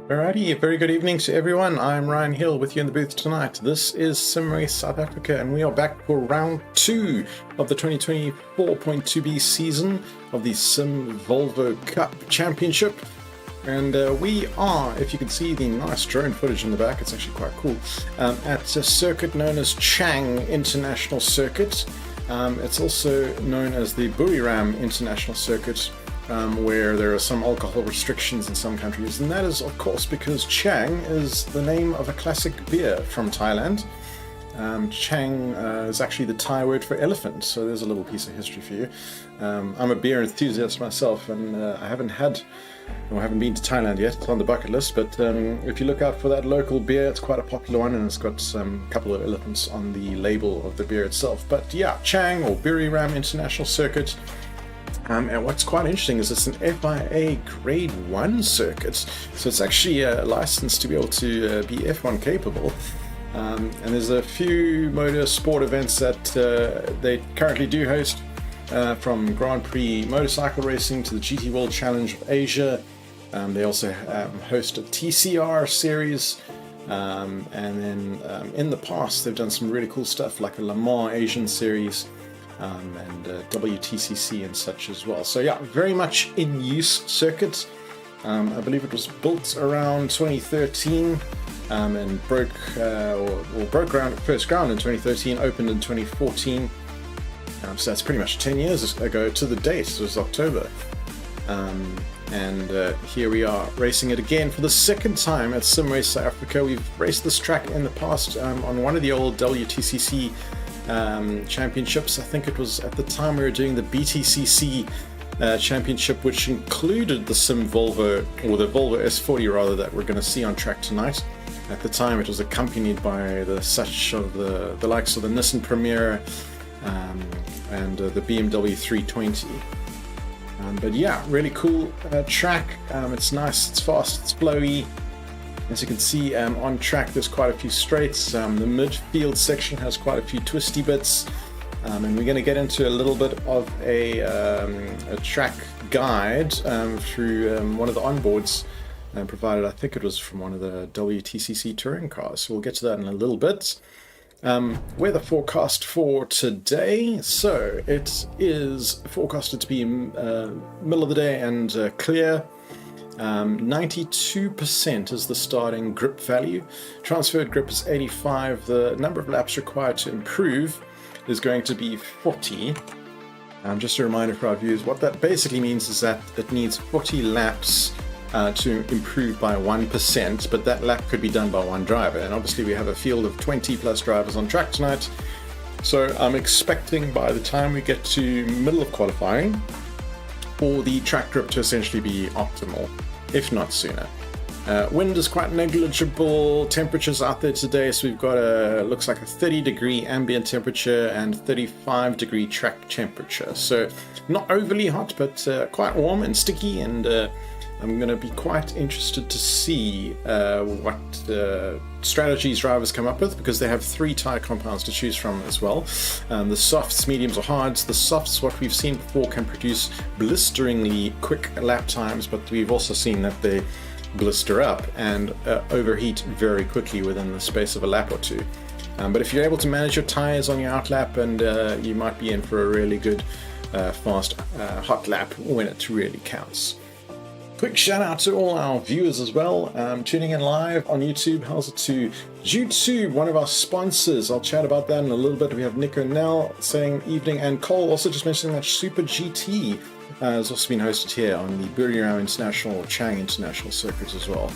Alrighty, a very good evening to everyone. I'm Ryan Hill with you in the booth tonight. This is SimRace South Africa, and we are back for round 2 of the 2024.2B season of the simVolvo Cup Championship. And we are, if you can see the nice drone footage in the back, it's actually quite cool, at a circuit known as Chang International Circuit. It's also known as the Buriram International Circuit, where there are some alcohol restrictions in some countries, and that is of course because Chang is the name of a classic beer from Thailand. Chang is actually the Thai word for elephant, so there's a little piece of history for you. I'm a beer enthusiast myself, and I haven't been to Thailand yet. It's on the bucket list, but if you look out for that local beer, it's quite a popular one, and it's got a couple of elephants on the label of the beer itself. But yeah, Chang or Buriram International Circuit. And what's quite interesting is it's an FIA Grade 1 circuit, so it's actually licensed to be able to be F1 capable. And there's a few motorsport events that they currently do host, from Grand Prix motorcycle racing to the GT World Challenge of Asia. They also host a TCR series, and then in the past they've done some really cool stuff like a Le Mans Asian series, and WTCC and such as well. So yeah, very much in use circuit. I believe it was built around 2013, and broke first ground in 2013, opened in 2014. So that's pretty much 10 years ago to the date. It was October. And here we are racing it again for the second time at SimRace South Africa. We've raced this track in the past on one of the old WTCC championships. I think it was at the time we were doing the BTCC championship, which included the simVolvo, or the Volvo S40 rather, that we're going to see on track tonight. At the time it was accompanied by the likes of the Nissan Premier and the BMW 320. But yeah, really cool track. It's nice, it's fast, it's flowy. As you can see, on track there's quite a few straights. The midfield section has quite a few twisty bits, and we're going to get into a little bit of a track guide through one of the onboards provided. I think it was from one of the WTCC touring cars, so we'll get to that in a little bit. Weather forecast for today. So it is forecasted to be middle of the day and clear. 92% is the starting grip value. Transferred grip is 85. The number of laps required to improve is going to be 40. Just a reminder for our viewers, what that basically means is that it needs 40 laps to improve by 1%, but that lap could be done by one driver. And obviously we have a field of 20 plus drivers on track tonight. So I'm expecting by the time we get to middle of qualifying for the track grip to essentially be optimal, if not sooner. Wind is quite negligible. Temperatures out there today, so we've got looks like a 30-degree ambient temperature and 35-degree track temperature. So not overly hot, but quite warm and sticky, and I'm going to be quite interested to see what strategies drivers come up with, because they have 3 tire compounds to choose from as well. The softs, mediums or hards. The softs, what we've seen before, can produce blisteringly quick lap times, but we've also seen that they blister up and overheat very quickly within the space of a lap or two. But if you're able to manage your tires on your outlap, and you might be in for a really good fast hot lap when it really counts. Quick shout out to all our viewers as well, tuning in live on YouTube. How's it to JooTube, one of our sponsors? I'll chat about that in a little bit. We have Nick O'Neill saying evening, and Cole also just mentioning that Super GT has also been hosted here on the Buriram International, Chang International Circuit as well.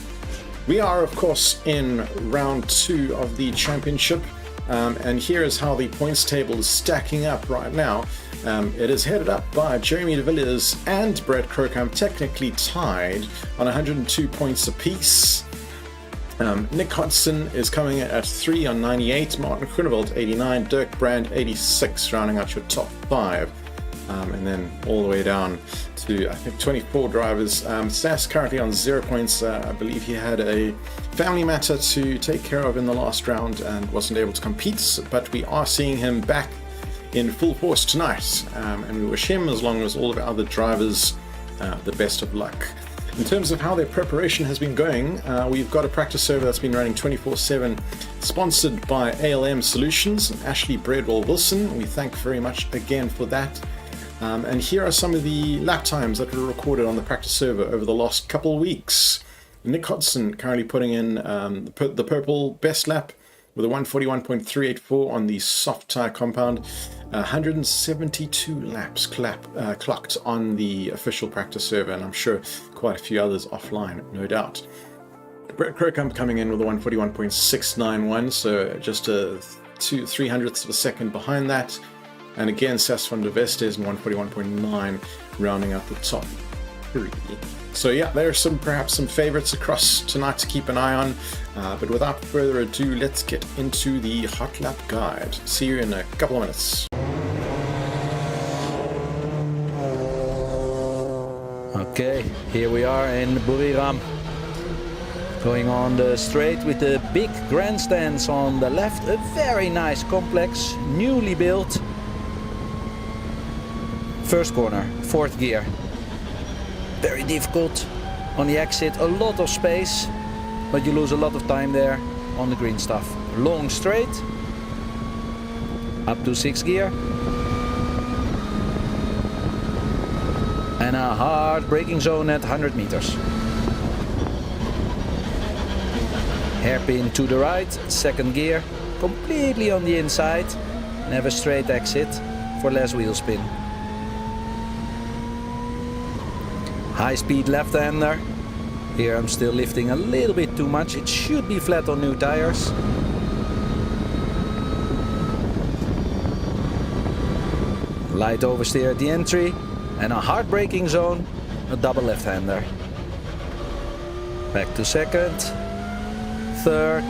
We are of course in round 2 of the championship, and here is how the points table is stacking up right now. It is headed up by Jeremy de Villiers and Brad Crocombe, technically tied on 102 points apiece. Nick Hodgson is coming in at 3 on 98, Martin Groenewald 89, Dirk Brand 86, rounding out your top 5. And then all the way down to, I think, 24 drivers. Sass currently on 0 points. I believe he had a family matter to take care of in the last round and wasn't able to compete, but we are seeing him back in full force tonight, and we wish him, as long as all of our other drivers, the best of luck. In terms of how their preparation has been going, we've got a practice server that's been running 24/7, sponsored by ALM Solutions and Ashley Breadwell-Wilson. We thank very much again for that. And here are some of the lap times that were recorded on the practice server over the last couple of weeks. Nick Hodson currently putting in the purple best lap with a 141.384 on the soft tire compound. 172 laps clocked on the official practice server, and I'm sure quite a few others offline, no doubt. Brett Crocombe coming in with a 141.691, so just a 300ths of a second behind that. And again, Sas van der Vestes in 141.9, rounding out the top three. So yeah, there are perhaps some favorites across tonight to keep an eye on. But without further ado, let's get into the hot lap guide. See you in a couple of minutes. Okay, here we are in Buriram, going on the straight with the big grandstands on the left. A very nice complex, newly built. First corner, fourth gear. Very difficult on the exit, a lot of space, but you lose a lot of time there on the green stuff. Long straight, up to sixth gear. And a hard braking zone at 100 meters. Hairpin to the right, second gear, completely on the inside, and have a straight exit for less wheel spin. High speed left-hander. Here I'm still lifting a little bit too much. It should be flat on new tires. Light oversteer at the entry. And a hard braking zone, a double left-hander. Back to second, third.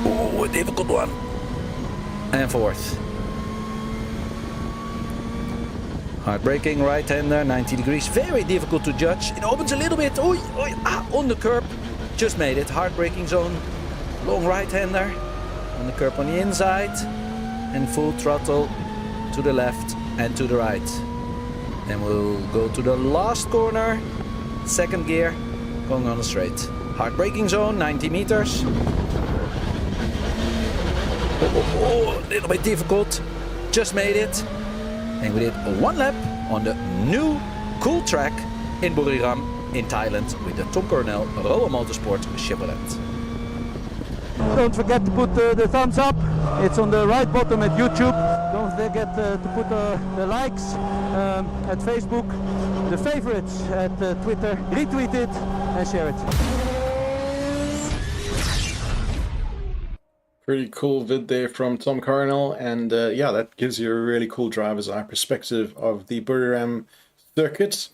Oh, a difficult one. And fourth. Hard braking, right-hander, 90 degrees. Very difficult to judge. It opens a little bit. On the curb. Just made it. Hard braking zone. Long right-hander. On the curb on the inside. And full throttle to the left and to the right. Then we'll go to the last corner. Second gear. Going on the straight. Hard braking zone, 90 meters. A little bit difficult. Just made it. And we did one lap on the new cool track in Buriram in Thailand with the Tom Coronel Roa Motorsport Chevrolet. Don't forget to put the thumbs up. It's on the right bottom at YouTube. Don't forget to put the likes at Facebook, the favorites at Twitter, retweet it and share it. Pretty cool vid there from Tom Coronel, and yeah, that gives you a really cool driver's eye perspective of the Buriram circuit.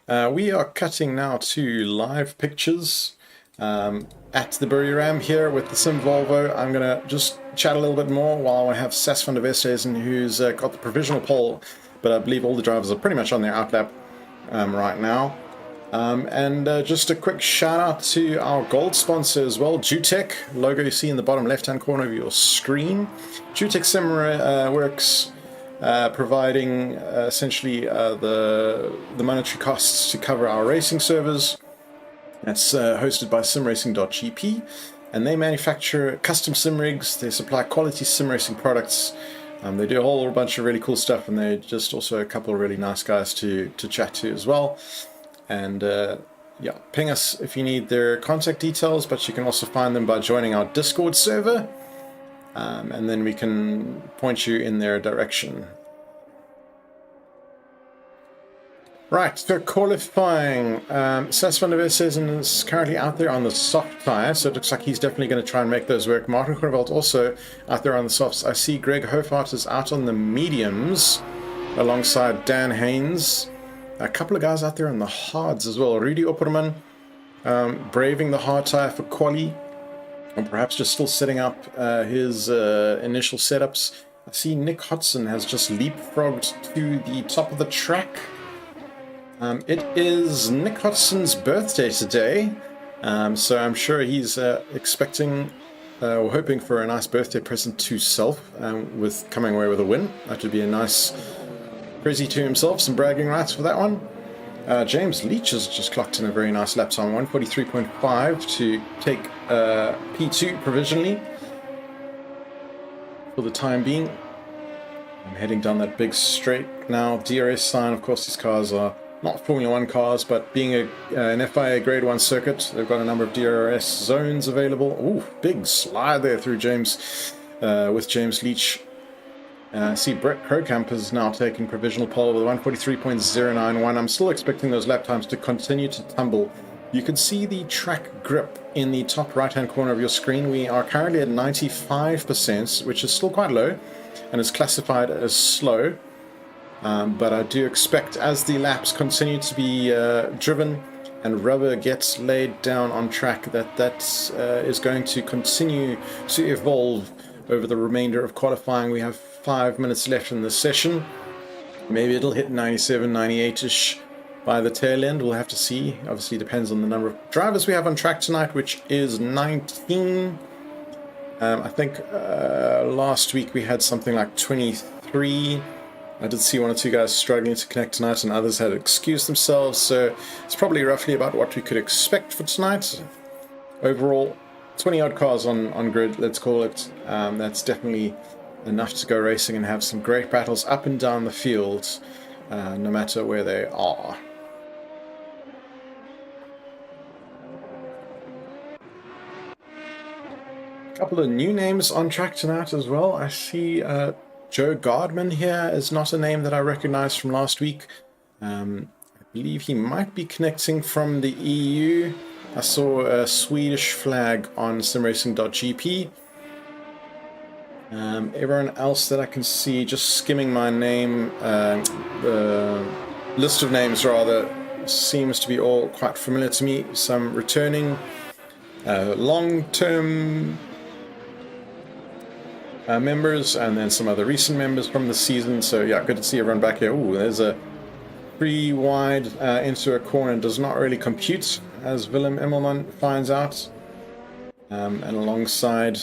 We are cutting now to live pictures at the Buriram here with the simVolvo. I'm going to just chat a little bit more while I have Sas van der Vestes, who's got the provisional pole, but I believe all the drivers are pretty much on their outlap right now. And just a quick shout out to our gold sponsor as well, JooTech, logo you see in the bottom left hand corner of your screen. JooTech Simworks, providing essentially the monetary costs to cover our racing servers. That's hosted by simracing.gp, and they manufacture custom sim rigs. They supply quality sim racing products. They do a whole bunch of really cool stuff, and they're just also a couple of really nice guys to chat to as well. And yeah, ping us if you need their contact details, but you can also find them by joining our Discord server, and then we can point you in their direction. Right, so qualifying. Sas van der Vestes is currently out there on the soft tyre, so it looks like he's definitely going to try and make those work. Martin Groenewald also out there on the softs. I see Greg Hofart is out on the mediums alongside Dan Haynes. A couple of guys out there on the hards as well. Rudy Opperman braving the hard tyre for quali, and perhaps just still setting up his initial setups. I see Nick Hodson has just leapfrogged to the top of the track. It is Nick Hodson's birthday today, so I'm sure he's expecting or hoping for a nice birthday present to self with coming away with a win. That would be a nice Prezi to himself, some bragging rights for that one. James Leach has just clocked in a very nice lap time, 143.5 to take P2 provisionally for the time being. I'm heading down that big straight now. DRS sign, of course, these cars are not Formula 1 cars, but being an FIA Grade 1 circuit, they've got a number of DRS zones available. Ooh, big slide there through James, with James Leach. I see Brett Krocamp is now taking provisional pole with 143.091. I'm still expecting those lap times to continue to tumble. You can see the track grip in the top right-hand corner of your screen. We are currently at 95%, which is still quite low, and is classified as slow. But I do expect, as the laps continue to be driven and rubber gets laid down on track, that is going to continue to evolve over the remainder of qualifying. We have 5 minutes left in this session. Maybe it'll hit 97, 98-ish by the tail end. We'll have to see. Obviously depends on the number of drivers we have on track tonight, which is 19. I think last week we had something like 23. I did see one or two guys struggling to connect tonight, and others had excused themselves, so it's probably roughly about what we could expect for tonight. Overall, 20 odd cars on grid, let's call it. That's definitely enough to go racing and have some great battles up and down the field, no matter where they are. A couple of new names on track tonight as well. I see Joe Gardman here is not a name that I recognize from last week. I believe he might be connecting from the EU. I saw a Swedish flag on simracing.gp. Everyone else that I can see, just skimming my name, list of names rather, seems to be all quite familiar to me. Some returning long-term members, and then some other recent members from the season. So yeah, good to see everyone back here. Ooh, there's a free wide into a corner, does not really compute, as Willem Immelman finds out. And alongside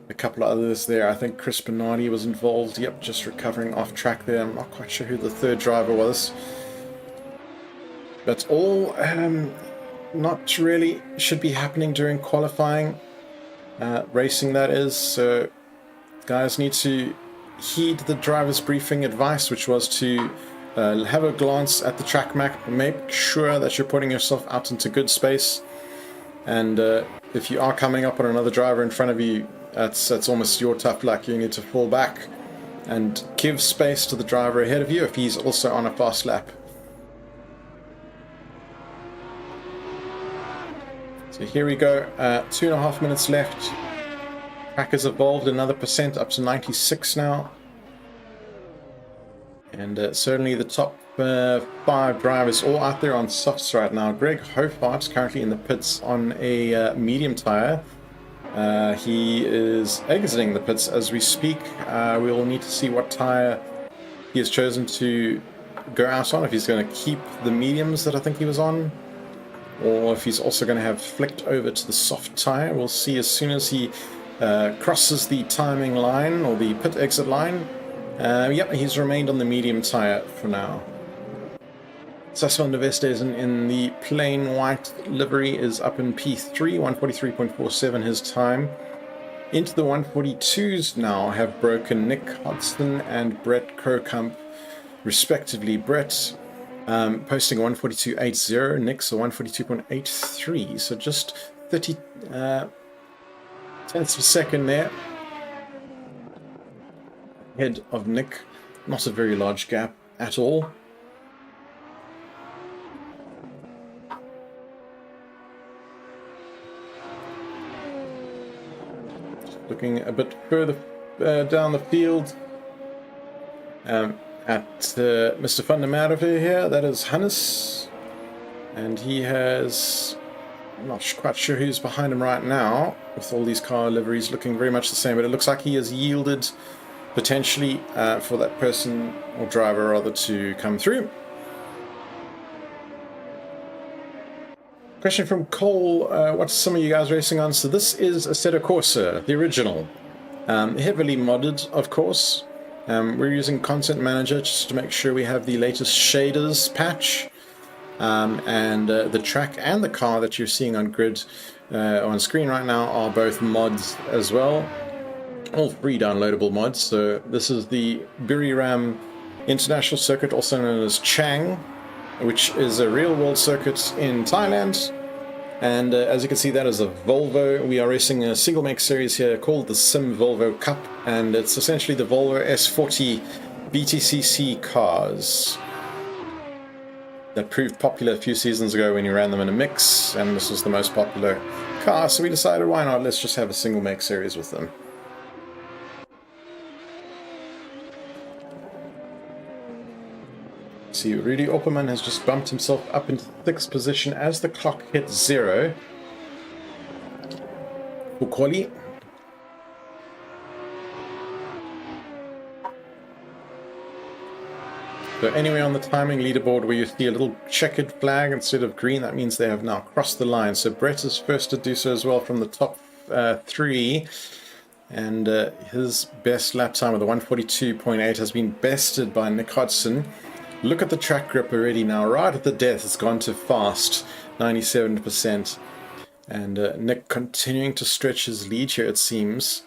a couple of others there, I think Chris Bernardi was involved. Yep, just recovering off track there. I'm not quite sure who the third driver was. But all not really should be happening during qualifying. Racing, that is. So guys need to heed the driver's briefing advice, which was to have a glance at the track map, make sure that you're putting yourself out into good space, and if you are coming up on another driver in front of you, that's almost your tough luck. You need to fall back and give space to the driver ahead of you if he's also on a fast lap. So here we go, 2.5 minutes left. Track has evolved another percent up to 96 now. And certainly the top 5 drivers all out there on softs right now. Greg Hofart's currently in the pits on a medium tire. He is exiting the pits as we speak. We will need to see what tire he has chosen to go out on, if he's going to keep the mediums that I think he was on, or if he's also going to have flicked over to the soft tire. We'll see as soon as he crosses the timing line, or the pit exit line. Yep, he's remained on the medium tire for now. Sasson Nevestes in the plain white livery is up in P3, 143.47 his time. Into the 142s now have broken Nick Hodgson and Brett Krocamp, respectively. Brett posting 142.80, Nick's a 142.83, so just 30 tenths of a second there ahead of Nick. Not a very large gap at all. Looking a bit further down the field at Mr. Fundamental here, that is Hannes, and he has, I'm not quite sure who's behind him right now, with all these car liveries looking very much the same, but it looks like he has yielded potentially for that person, or driver rather, to come through. Question from Cole, what's some of you guys racing on? So this is a Assetto Corsa, the original. Heavily modded, of course. We're using Content Manager just to make sure we have the latest shaders patch. And the track and the car that you're seeing on grid on screen right now are both mods as well. All free downloadable mods. So this is the Buriram International Circuit, also known as Chang, which is a real-world circuit in Thailand. And as you can see, that is a Volvo. We are racing a single make series here called the simVolvo Cup, and it's essentially the Volvo S40 BTCC cars that proved popular a few seasons ago when you ran them in a mix, and this was the most popular car, so we decided why not, let's just have a single make series with them. See, Rudy Opperman has just bumped himself up into 6th position as the clock hits 0 for quali. So anyway, on the timing leaderboard where you see a little checkered flag instead of green, that means they have now crossed the line. So Brett is first to do so as well from the top 3. And his best lap time with a 142.8 has been bested by Nick Hodgson. Look at the track grip already now, right at the death. It's gone to fast, 97%. And Nick continuing to stretch his lead here, it seems.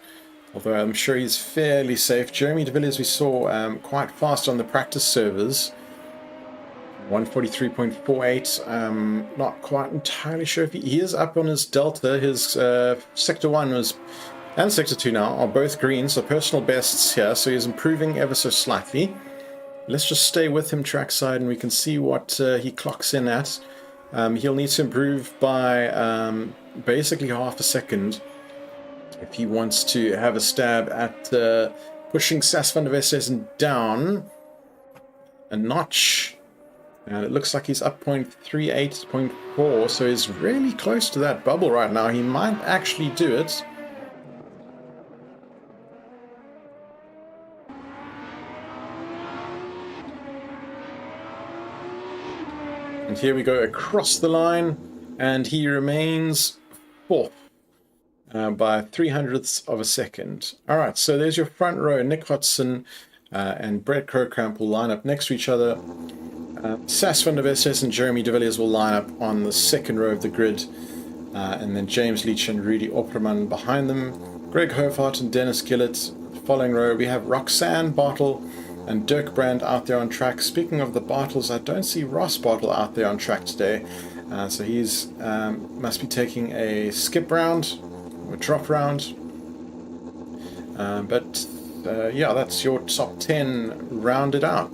Although I'm sure he's fairly safe. Jeremy de Villiers we saw quite fast on the practice servers. 143.48. Not quite entirely sure if he is up on his delta. His Sector 1 was, and Sector 2 now, are both green, so personal bests here. So he's improving ever so slightly. Let's just stay with him trackside and we can see what he clocks in at. He'll need to improve by basically half a second if he wants to have a stab at pushing Sas van der Westhuizen down a notch. And it looks like he's up 0.38, 0.4, so he's really close to that bubble right now. He might actually do it. And here we go across the line, and he remains 4th. By 300ths of a second. Alright, so there's your front row. Nick Hodgson and Brett Krokramp will line up next to each other. Sas van der Westhuizen and Jeremy de Villiers will line up on the second row of the grid. And then James Leach and Rudy Opperman behind them. Greg Hofhart and Dennis Gillett. Following row, we have Roxanne Bartle and Dirk Brand out there on track. Speaking of the Bartles, I don't see Ross Bartle out there on track today. So he's must be taking a skip round. A drop round, yeah, that's your top 10 rounded out.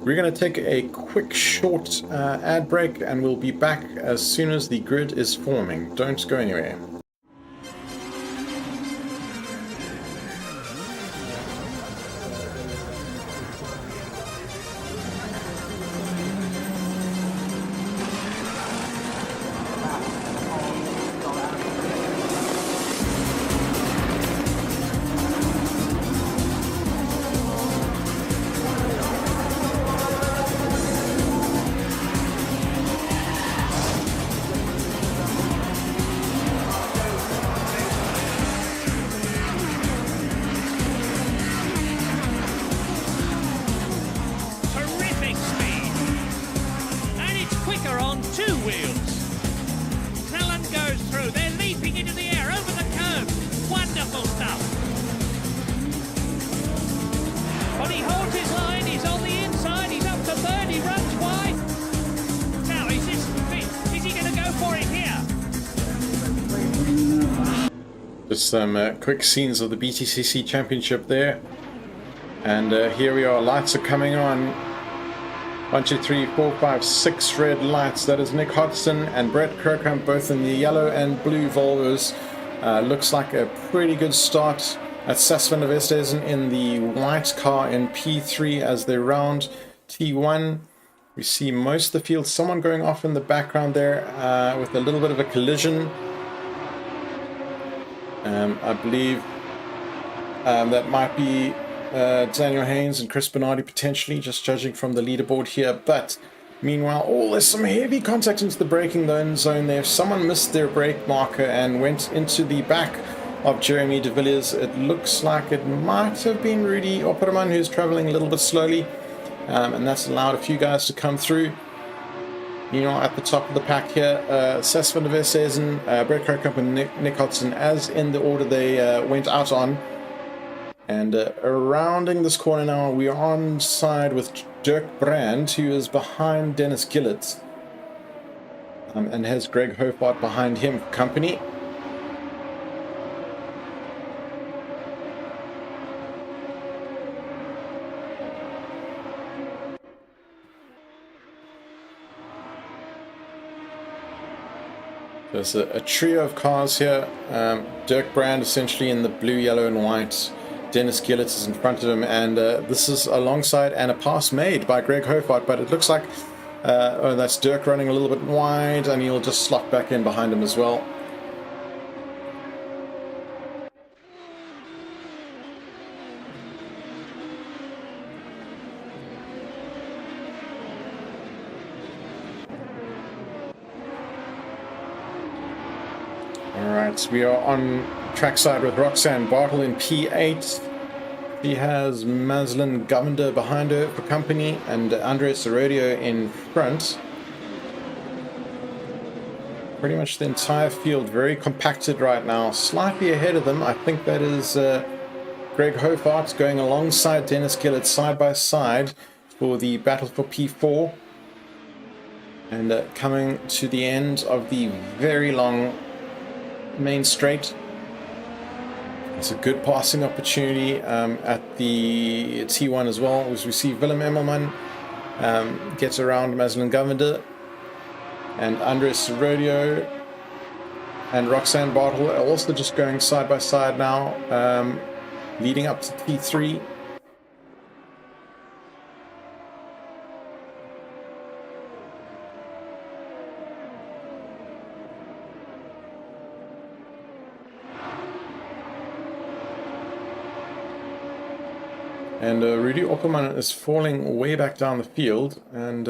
We're going to take a quick short ad break and we'll be back as soon as the grid is forming. Don't go anywhere. Just some quick scenes of the BTCC Championship there. And here we are, lights are coming on. 1, 2, 3, 4, 5, 6 red lights. That is Nick Hodgson and Brett Kirkham, both in the yellow and blue Volvos. Looks like a pretty good start. That's Sas van der Westhuizen in the white car in P3 as they round T1. We see most of the field, someone going off in the background there with a little bit of a collision. I believe that might be Daniel Haynes and Chris Bernardi potentially, just judging from the leaderboard here. But meanwhile, there's some heavy contact into the braking zone there. Someone missed their brake marker and went into the back of Jeremy de Villiers. It looks like it might have been Rudy Opperman who's traveling a little bit slowly, and that's allowed a few guys to come through. You know, at the top of the pack here, Sas van der Westhuizen, Brett Kirkhope and Nick Hodgson, as in the order they went out on. And rounding this corner now, we are on side with Dirk Brand, who is behind Dennis Gillett, and has Greg Hofart behind him for company. There's a trio of cars here. Dirk Brand essentially in the blue, yellow and white. Dennis Gillett is in front of him, and this is alongside and a pass made by Greg Hofart, but it looks like oh, that's Dirk running a little bit wide, and he'll just slot back in behind him as well. Alright, we are on trackside with Roxanne Bartle in P8. She has Maslin Govender behind her for company, and Andres Herodio in front. Pretty much the entire field very compacted right now. Slightly ahead of them, I think that is Greg Hofart going alongside Dennis Gillett side by side for the battle for P4. And coming to the end of the very long main straight. It's a good passing opportunity at the T1 as well, as we see Willem Emmelman gets around Maslin Govender, and Andres Rodeo and Roxanne Bartle are also just going side by side now, leading up to T3. And Rudy Opperman is falling way back down the field, and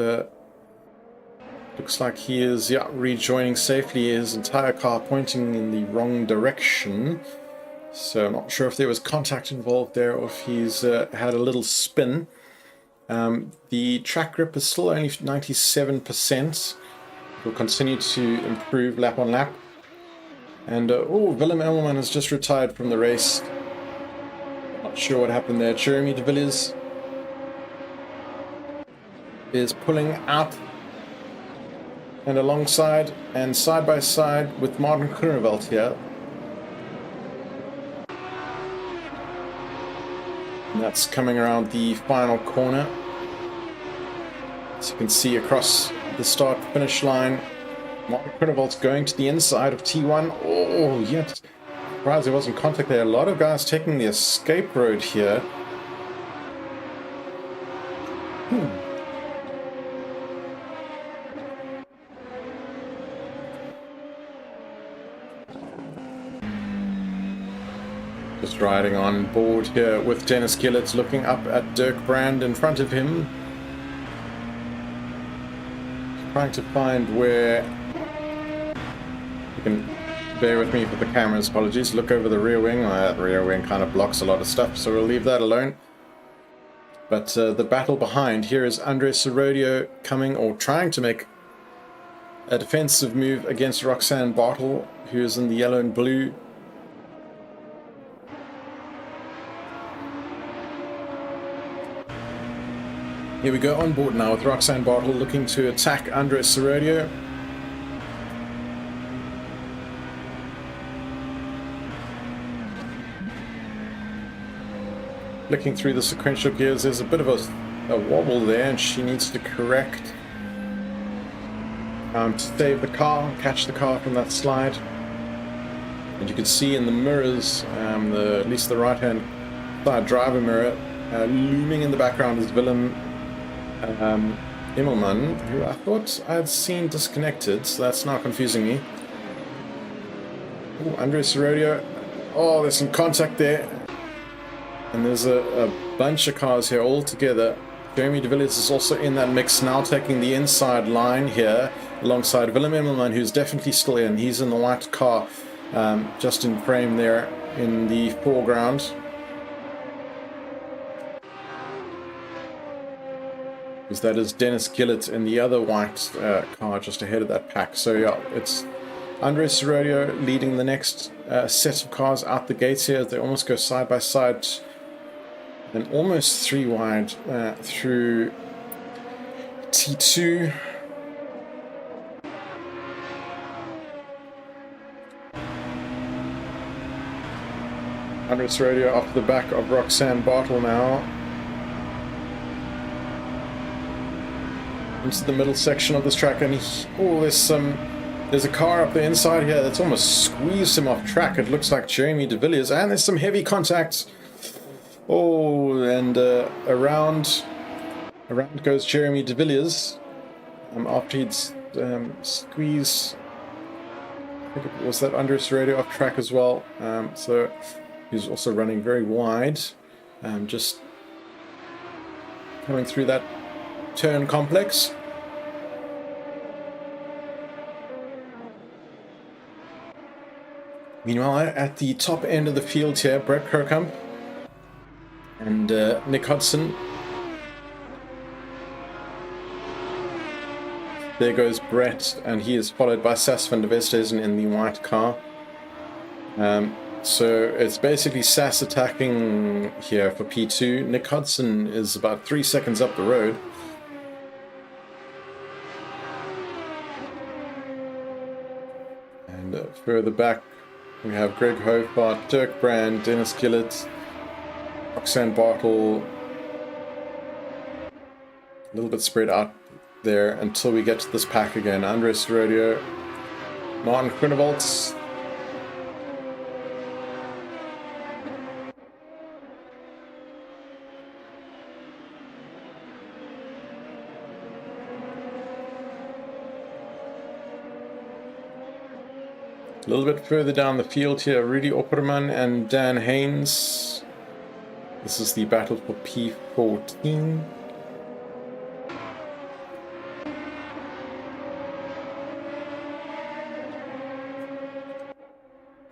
looks like he is rejoining safely, his entire car pointing in the wrong direction. So I'm not sure if there was contact involved there or if he's had a little spin. The track grip is still only 97%. Will continue to improve lap on lap. And Willem Emmelman has just retired from the race. Not sure what happened there. Jeremy de Villiers is pulling out and alongside and side by side with Martin Groenewald here. And that's coming around the final corner. As you can see across the start finish line, Martin Groenewald's going to the inside of T1. Oh, yet. Surprised there wasn't contact there. A lot of guys taking the escape road here. Just riding on board here with Dennis Gillett, looking up at Dirk Brand in front of him. Trying to find where... You can bear with me for the cameras, apologies. Look over the rear wing. That rear wing kind of blocks a lot of stuff, so we'll leave that alone. But the battle behind, here is Andres Herodio coming, or trying to make a defensive move against Roxanne Bartle, who is in the yellow and blue. Here we go on board now with Roxanne Bartle looking to attack Andres Herodio. Looking through the sequential gears, there's a bit of a wobble there, and she needs to correct to save the car, catch the car from that slide. And you can see in the mirrors, at least the right-hand side driver mirror, looming in the background is Willem Immelman, who I thought I had seen disconnected, so that's now confusing me. Oh, Andres Herodio. Oh, there's some contact there. And there's a bunch of cars here all together. Jeremy de Villiers is also in that mix now, taking the inside line here alongside Willem Immelman, who's definitely still in. He's in the white car just in frame there in the foreground. Because that is Dennis Gillett in the other white car just ahead of that pack. So yeah, it's Andres Rodeo leading the next set of cars out the gates here. They almost go side by side and almost 3 wide through T2. Andres Rodeo off the back of Roxanne Bartle now. Into the middle section of this track, and there's a car up the inside here that's almost squeezed him off track. It looks like Jeremy de Villiers, and there's some heavy contact. Oh, and around goes Jeremy de Villiers after he'd squeezed. I think it was that Andres Rodeo off track as well. So he's also running very wide, just coming through that turn complex. Meanwhile, at the top end of the field here, Brett Kirkham and Nick Hudson. There goes Brett, and he is followed by Sas van der Westhuizen in the white car. So it's basically Sas attacking here for P2. Nick Hudson is about 3 seconds up the road. And further back, we have Greg Hofart, Dirk Brand, Dennis Gillett, Roxanne Bartle. A little bit spread out there until we get to this pack again. Andres Rodeo, Martin Groenewold. A little bit further down the field here, Rudy Opperman and Dan Haynes. This is the battle for P14.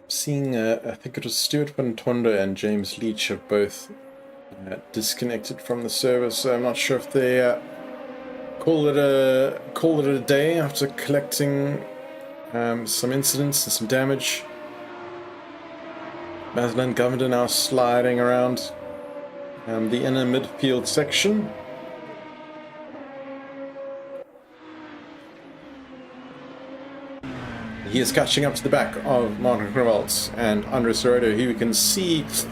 Seeing, I think it was Stuart Van Tondo and James Leach have both disconnected from the service. So I'm not sure if they call it a day after collecting some incidents and some damage. Maslin Governor now sliding around the inner midfield section. He is catching up to the back of Martin Groenewold and Andres Rodeo. Here we can see, I was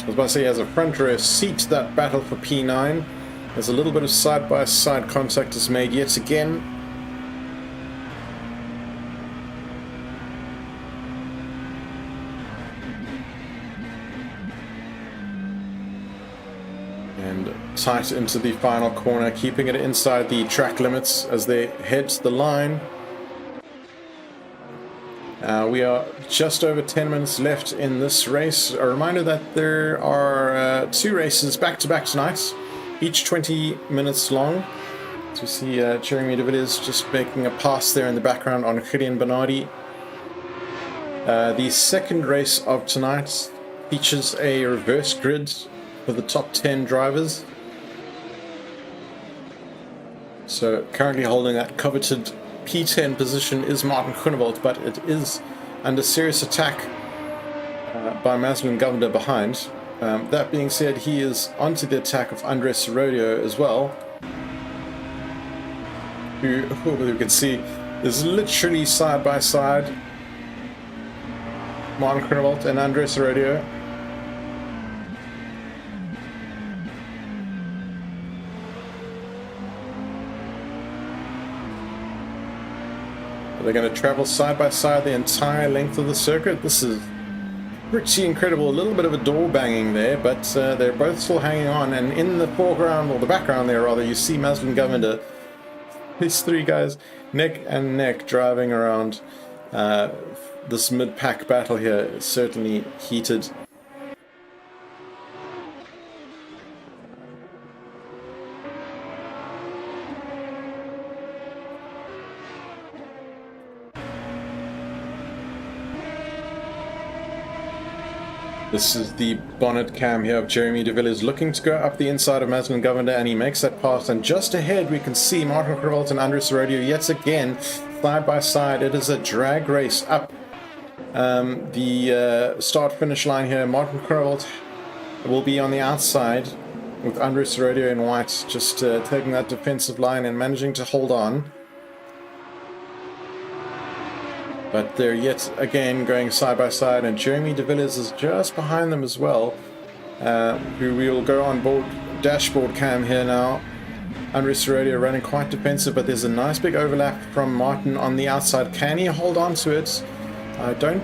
about to say, he has a front row seat to that battle for P9. There's a little bit of side-by-side contact is made yet again. And tight into the final corner, keeping it inside the track limits as they head to the line. We are just over 10 minutes left in this race. A reminder that there are 2 races back-to-back tonight, each 20 minutes long. So we see Jeremy de Villiers just making a pass there in the background on Gideon Bernardi. The second race of tonight features a reverse grid for the top 10 drivers. So currently holding that coveted P10 position is Martin Groenewold, but it is under serious attack by Maslin Governor behind. That being said, he is onto the attack of Andres Rodeo as well, who you can see is literally side by side. Martin Groenewold and Andres Rodeo. They're going to travel side by side the entire length of the circuit. This is pretty incredible. A little bit of a door banging there, but they're both still hanging on. And in the foreground, or the background there rather, you see Maslin Governor. These 3 guys neck and neck driving around. This mid-pack battle here is certainly heated. This is the bonnet cam here of Jeremy de Villiers looking to go up the inside of Maslin Governor, and he makes that pass. And just ahead, we can see Martin Groenewald and Andres Rodeo yet again, side by side. It is a drag race up the start-finish line here. Martin Groenewald will be on the outside with Andres Rodeo in white, just taking that defensive line and managing to hold on. But they're yet again going side by side, and Jeremy de Villiers is just behind them as well, who we will go on board dashboard cam here now. Andres Rodeo running quite defensive, but there's a nice big overlap from Martin on the outside. Can he hold on to it? I don't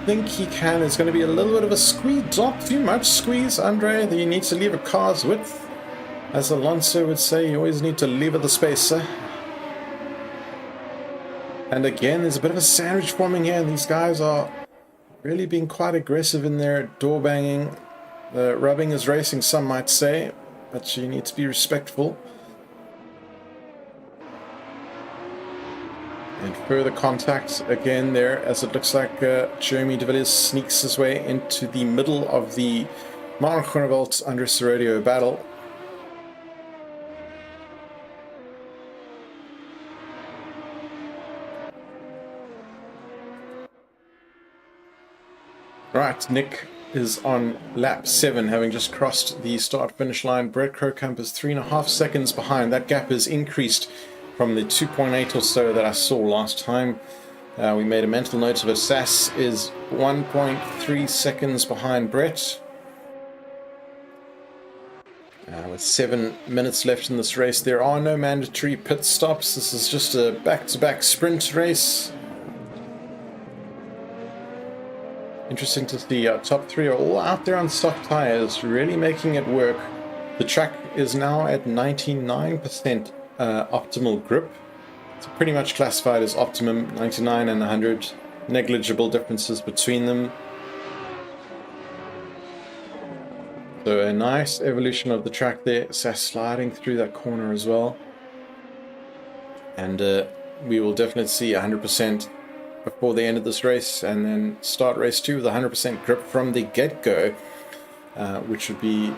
think he can. There's going to be a little bit of a squeeze, not too much squeeze, Andre. You need to leave a car's width. As Alonso would say, you always need to lever the spacer. And again, there's a bit of a sandwich forming here, and these guys are really being quite aggressive in their door banging. The rubbing is racing, some might say, but you need to be respectful. And further contact again there, as it looks like Jeremy de Villiers sneaks his way into the middle of the Martin Groenewald Andres Rodeo battle. Right, Nick is on lap 7, having just crossed the start-finish line. Brett Krocamp is 3.5 seconds behind. That gap has increased from the 2.8 or so that I saw last time. We made a mental note of it. Sass is 1.3 seconds behind Brett. With 7 minutes left in this race, there are no mandatory pit stops. This is just a back-to-back sprint race. Interesting to see our top 3 are all out there on soft tires, really making it work. The track is now at 99% optimal grip. It's pretty much classified as optimum, 99 and 100. Negligible differences between them. So a nice evolution of the track there. Sass sliding through that corner as well. And we will definitely see 100% before the end of this race, and then start race 2 with 100% grip from the get-go, which would be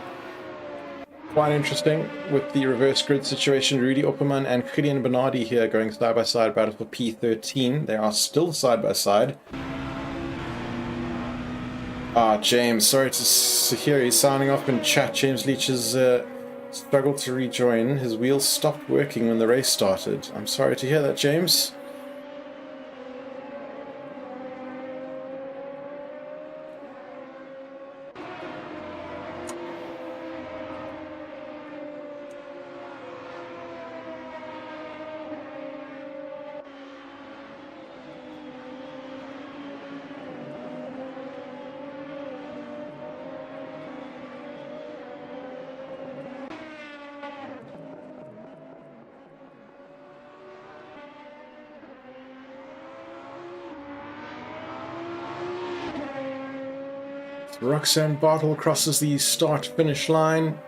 quite interesting with the reverse grid situation. Rudy Opperman and Gideon Bernardi here going side by side, battle for P13. They are still side by side. James, sorry to hear he's signing off in chat. James Leach has struggled to rejoin. His wheels stopped working when the race started. I'm sorry to hear that, James. Roxanne Bartle crosses the start-finish line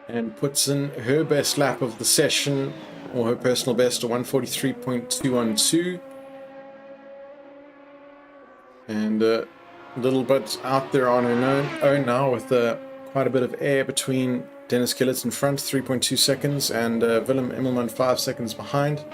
and puts in her best lap of the session, or her personal best, of 143.212. And a little bit out there on her own now, with quite a bit of air between Dennis Killitz in front, 3.2 seconds, and Willem Immelman 5 seconds behind.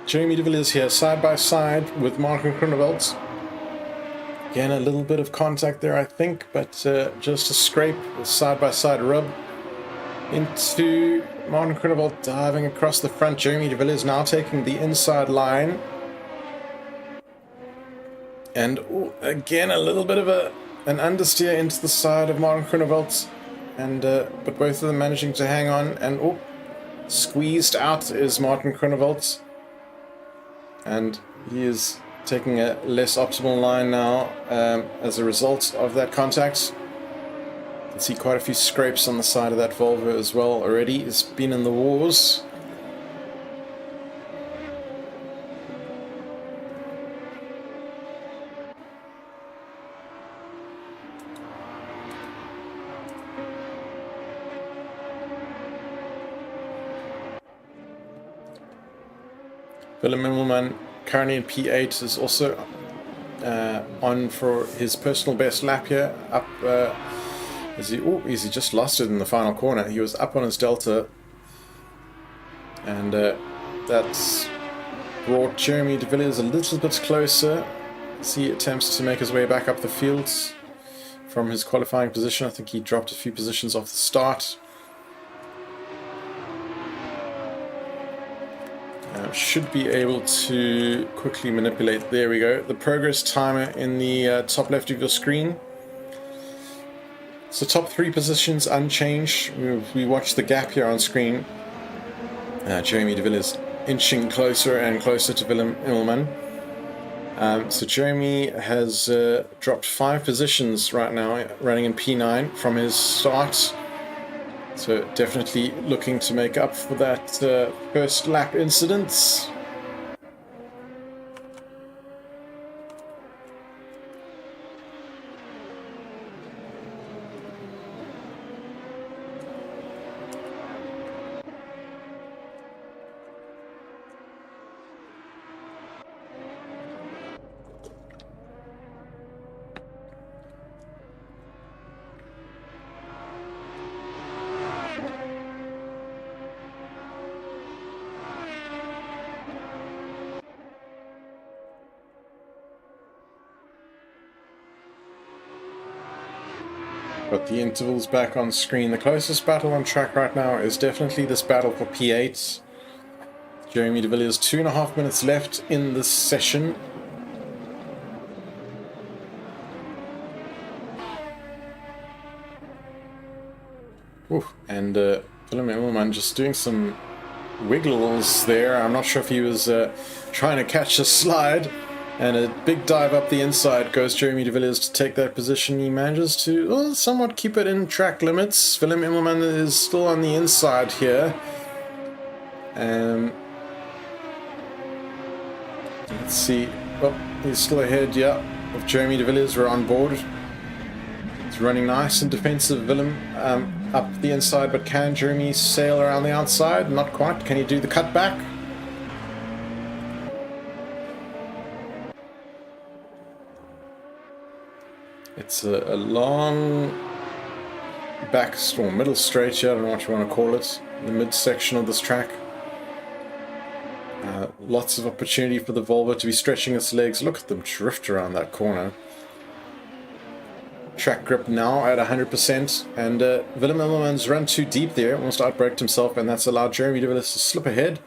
Jeremy de Villiers here, side by side with Martin Groenewald. Again, a little bit of contact there, I think, but just a scrape, side by side rub into Martin Groenewald, diving across the front. Jeremy de Villiers now taking the inside line. And again, a little bit of an understeer into the side of Martin Groenewald, and but both of them managing to hang on. And squeezed out is Martin Groenewald. And he is taking a less optimal line now as a result of that contact. You can see quite a few scrapes on the side of that Volvo as well already. It's been in the wars. Willem Immelman, currently in P8, is also on for his personal best lap here. Up, is he just lost it in the final corner? He was up on his delta, and that's brought Jeremy de Villiers a little bit closer as he attempts to make his way back up the field from his qualifying position. I think he dropped a few positions off the start. Should be able to quickly manipulate. There we go. The progress timer in the top left of your screen. So top 3 positions unchanged. We watch the gap here on screen. Jeremy de Villiers inching closer and closer to Willem Immelman. So Jeremy has dropped 5 positions right now, running in P9 from his start. So definitely looking to make up for that first lap incident. Got the intervals back on screen. The closest battle on track right now is definitely this battle for P8. Jeremy de Villiers, 2.5 minutes left in this session. Ooh, and Willem Immelman just doing some wiggles there. I'm not sure if he was trying to catch a slide. And a big dive up the inside goes Jeremy de Villiers to take that position. He manages to somewhat keep it in track limits. Willem Immelman is still on the inside here. Let's see. Oh, he's still ahead, yeah, of Jeremy de Villiers. We're on board. It's running nice and defensive, Willem, up the inside, but can Jeremy sail around the outside? Not quite. Can he do the cutback? It's a long back or middle straight here, I don't know what you want to call it, the midsection of this track. Lots of opportunity for the Volvo to be stretching its legs. Look at them drift around that corner. Track grip now at 100%, and Willem Immelman's run too deep there, almost outbraked himself, and that's allowed Jeremy de Villiers to slip ahead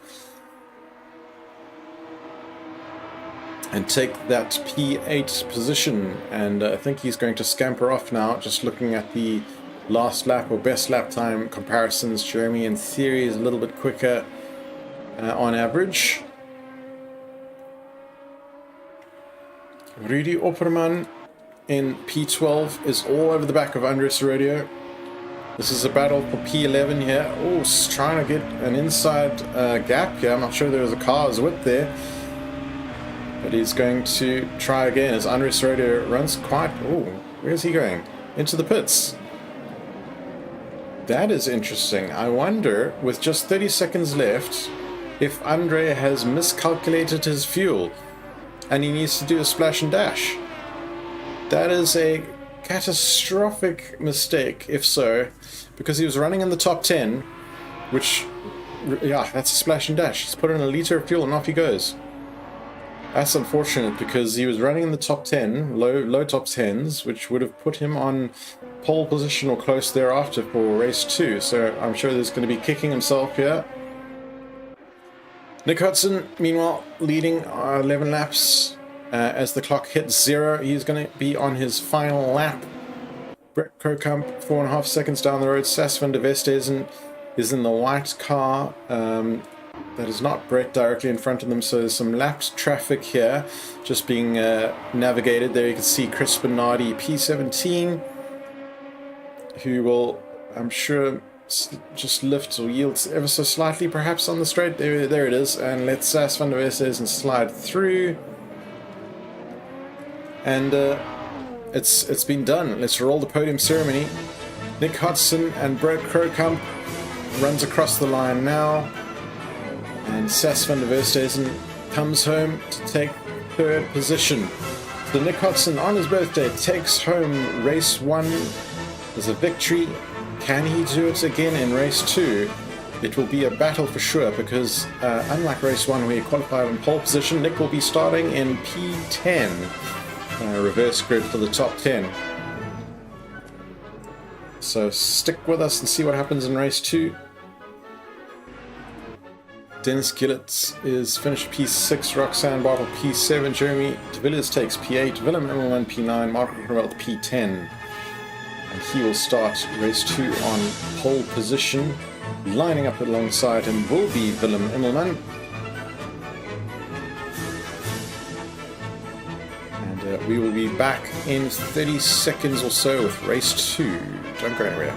and take that P8 position. And I think he's going to scamper off now. Just looking at the last lap or best lap time comparisons, Jeremy in theory is a little bit quicker on average. Rudy Opperman in P12 is all over the back of Andres Rodeo. This is a battle for P11 here. Oh, trying to get an inside gap here. I'm not sure there was a car's width there. But he's going to try again as Andres Rodeo runs quite... Oh, where's he going? Into the pits. That is interesting. I wonder, with just 30 seconds left, if Andre has miscalculated his fuel and he needs to do a splash and dash. That is a catastrophic mistake, if so, because he was running in the top 10, which, yeah, that's a splash and dash. He's put in a liter of fuel and off he goes. That's unfortunate because he was running in the top 10, low top 10s, which would have put him on pole position or close thereafter for race 2. So I'm sure there's going to be kicking himself here. Nick Hudson, meanwhile, leading 11 laps. As the clock hits 0, he's going to be on his final lap. Brett Krokamp, 4.5 seconds down the road. Sas van der Westhuizen is in the white car. That is not Brett directly in front of them, so there's some lapped traffic here just being navigated. There you can see Chris Bernardi, P17, who will, I'm sure, just lift or yield ever so slightly perhaps on the straight. There it is, and let Sas van der Westhuizen slide through. And it's been done. Let's roll the podium ceremony. Nick Hudson and Brett Krokamp runs across the line now. And Sas van der Westhuizen comes home to take third position. So Nick Hodson, on his birthday, takes home race 1 as a victory. Can he do it again in race 2? It will be a battle for sure, because unlike race 1 where he qualified in pole position, Nick will be starting in P10. Reverse grid for the top 10. So stick with us and see what happens in race 2. Dennis Gillett is finished P6, Roxanne Bartle P7, Jeremy de Villiers takes P8, Willem Immelman P9, Marco Cromwell P10. And he will start race 2 on pole position. Lining up alongside him will be Willem Immelman. And we will be back in 30 seconds or so with race 2. Don't go anywhere.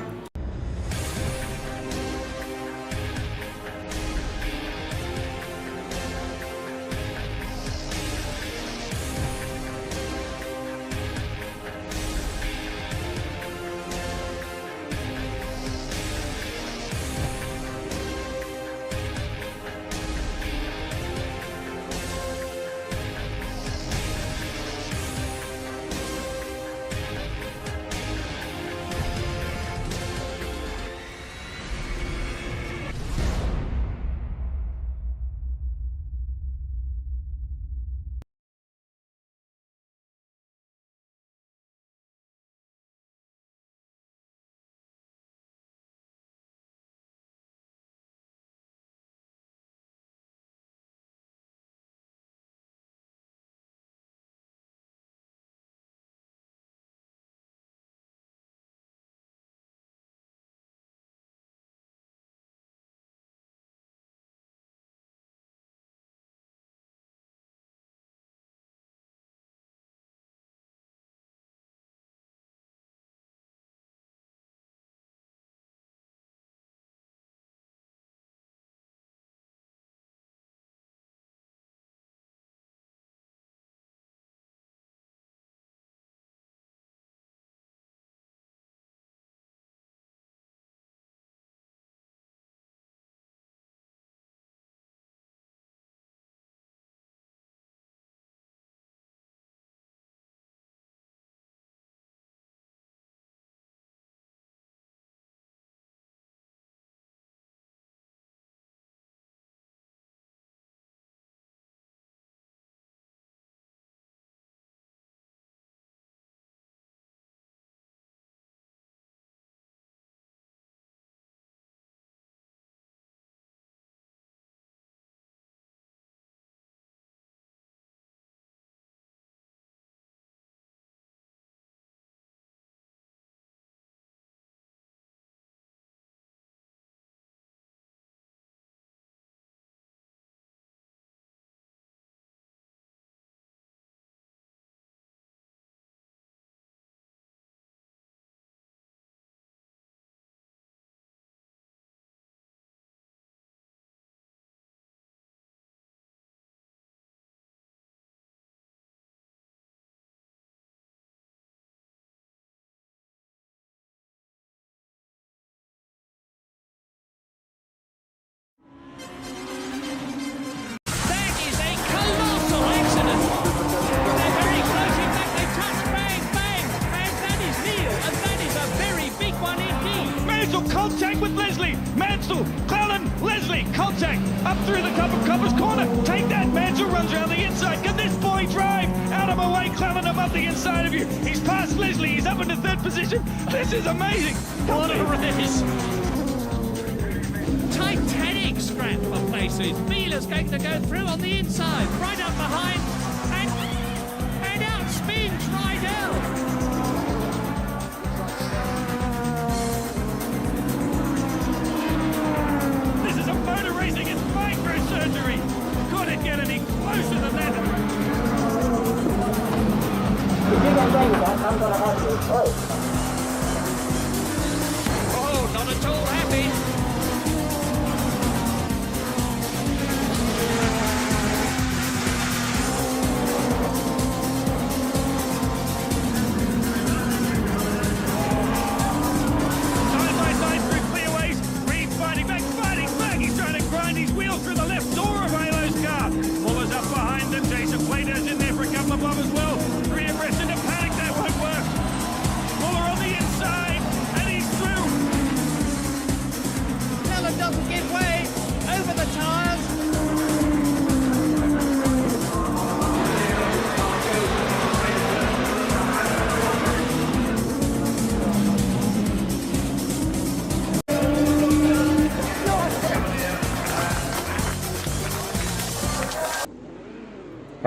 Contact with Leslie. Mansell, Clellan, Leslie, contact. Up through the Copper's corner. Take that. Mansell runs around the inside. Can this boy drive? Out of my way, Clellan. I'm up the inside of you. He's past Leslie. He's up into third position. This is amazing. What a race. Titanic scrap for places. Wheeler's going to go through on the inside. Right up behind. And out spins Rydell. Racing is microsurgery. Could it get any closer than that? Oh, not at all happy.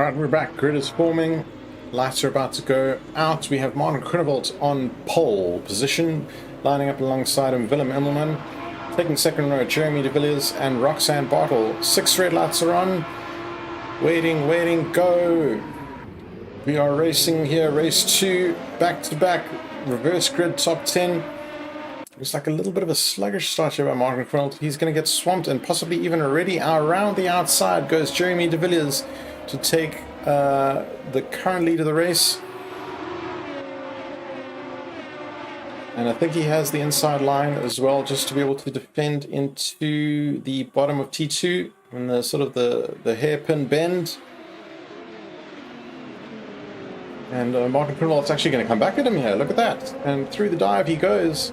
Right, we're back. Grid is forming. Lights are about to go out. We have Martin Groenewold on pole position, lining up alongside him Willem Immelman. Taking second row, Jeremy de Villiers and Roxanne Bartle. 6 red lights are on. Waiting, go. We are racing here, race 2, back-to-back, reverse grid, top 10. Looks like a little bit of a sluggish start here by Martin Groenewold. He's going to get swamped and possibly even already around the outside goes Jeremy de Villiers to take the current lead of the race. And I think he has the inside line as well, just to be able to defend into the bottom of T2 and the sort of the hairpin bend. And Martin Groenewold's actually going to come back at him here. Look at that. And through the dive he goes.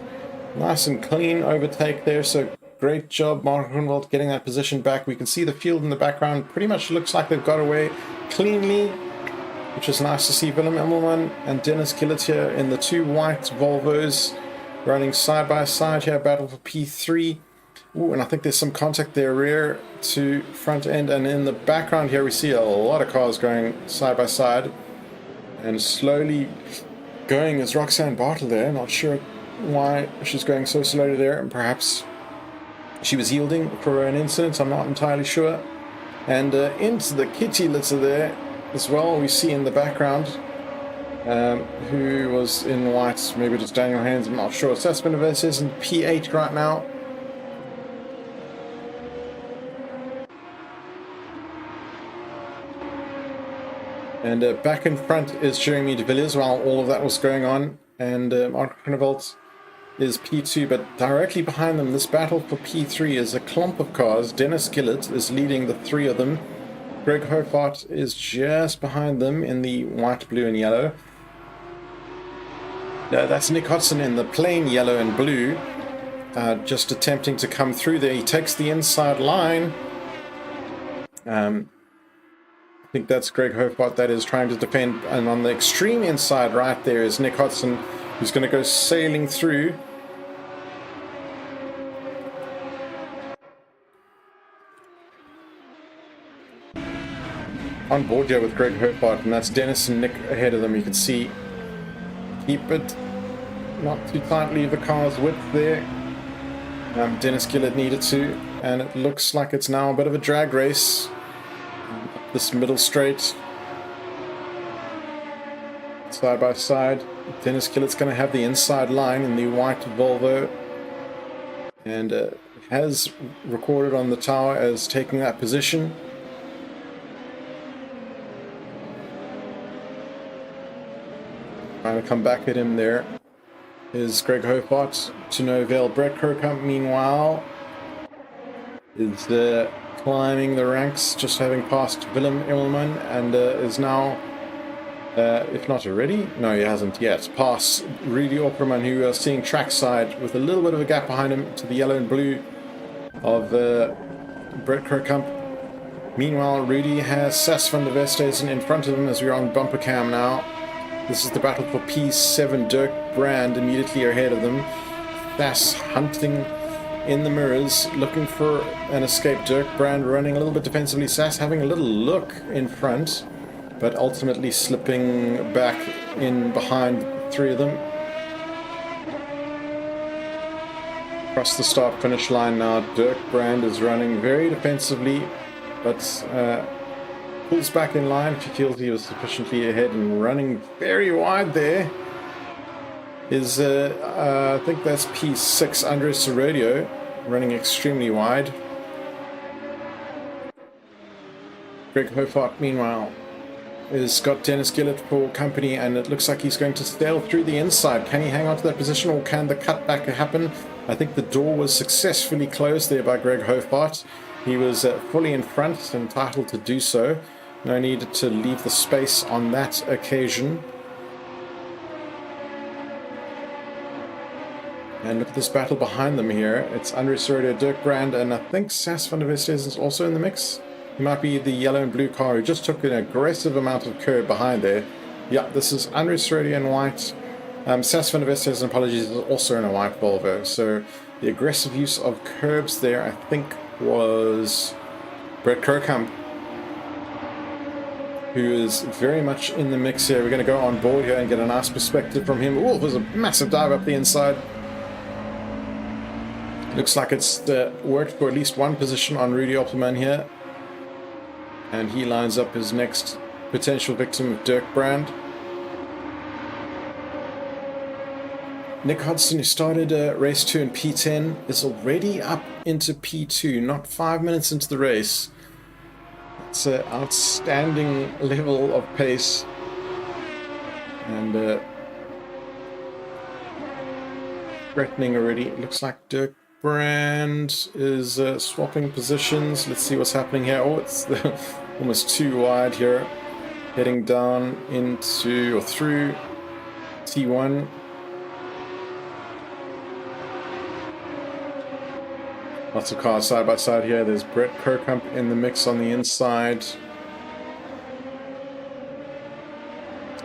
Nice and clean overtake there. So great job, Martin Groenewold, getting that position back. We can see the field in the background. Pretty much looks like they've got away cleanly, which is nice to see. Willem Immelman and Dennis Gillett here in the 2 white Volvos running side by side here, battle for P3. Ooh, and I think there's some contact there, rear to front end. And in the background here, we see a lot of cars going side by side. And slowly going is Roxanne Bartle there. Not sure why she's going so slowly there. And perhaps she was yielding for an incident. I'm not entirely sure. And into the kitty litter there as well, we see in the background who was in white, maybe just Daniel Haynes, I'm not sure. Sasfin Neves is in P8 right now. And back in front is Jeremy de Villiers while all of that was going on. And Martin Groenewold is P2, but directly behind them, this battle for P3 is a clump of cars. Dennis Gillett is leading the 3 of them. Greg Hofart is just behind them in the white, blue, and yellow. That's Nick Hodson in the plain yellow and blue, just attempting to come through there. He takes the inside line. I think that's Greg Hofart that is trying to defend. And on the extreme inside right there is Nick Hodson, who's going to go sailing through. On board here with Greg Hofart, and that's Dennis and Nick ahead of them. You can see, keep it not too tight, leave the car's width there. Dennis Gillett needed to, and it looks like it's now a bit of a drag race. This middle straight, side by side. Dennis Gillett's going to have the inside line in the white Volvo, and has recorded on the tower as taking that position. Trying to come back at him there is Greg Hofart to no avail. Brett Kirkhamp, meanwhile, is climbing the ranks, just having passed Willem Immelman, and is now, if not already, no, he hasn't yet, past Rudy Opperman, who are seeing trackside with a little bit of a gap behind him to the yellow and blue of Brett Kirkhamp. Meanwhile, Rudy has Sas van der Westhuizen in front of him as we're on bumper cam now. This is the battle for P7. Dirk Brand immediately ahead of them. Sas hunting in the mirrors, looking for an escape. Dirk Brand running a little bit defensively. Sas having a little look in front, but ultimately slipping back in behind 3 of them. Across the start-finish line now, Dirk Brand is running very defensively, but pulls back in line if he feels he was sufficiently ahead, and running very wide there is, I think that's P6, Andres Serradio, running extremely wide. Greg Hofart, meanwhile, has got Dennis Gillett for company, and it looks like he's going to sail through the inside. Can he hang on to that position, or can the cutback happen? I think the door was successfully closed there by Greg Hofart. He was fully in front, entitled to do so. No need to leave the space on that occasion. And look at this battle behind them here. It's Andres Serradio, Dirk Brand, and I think Sas van der Westhuizen is also in the mix. He might be the yellow and blue car who just took an aggressive amount of curb behind there. Yeah, this is Andres Serradio in white. Sas van der Westhuizen, apologies, is also in a white Volvo. So the aggressive use of curbs there, I think, was Brett Kirkhamp. who is very much in the mix here. We're going to go on board here and get a nice perspective from him. Oh, there's a massive dive up the inside. Looks like it's worked for at least one position on Rudy Opperman here. And he lines up his next potential victim of Dirk Brand. Nick Hodgson, who started race 2 in P10, is already up into P2, not 5 minutes into the race. It's an outstanding level of pace. And threatening already. It looks like Dirk Brand is swapping positions. Let's see what's happening here. Oh, it's almost too wide here. Heading down into or through T1. Lots of cars side by side here. There's Brett Kirkhamp in the mix on the inside.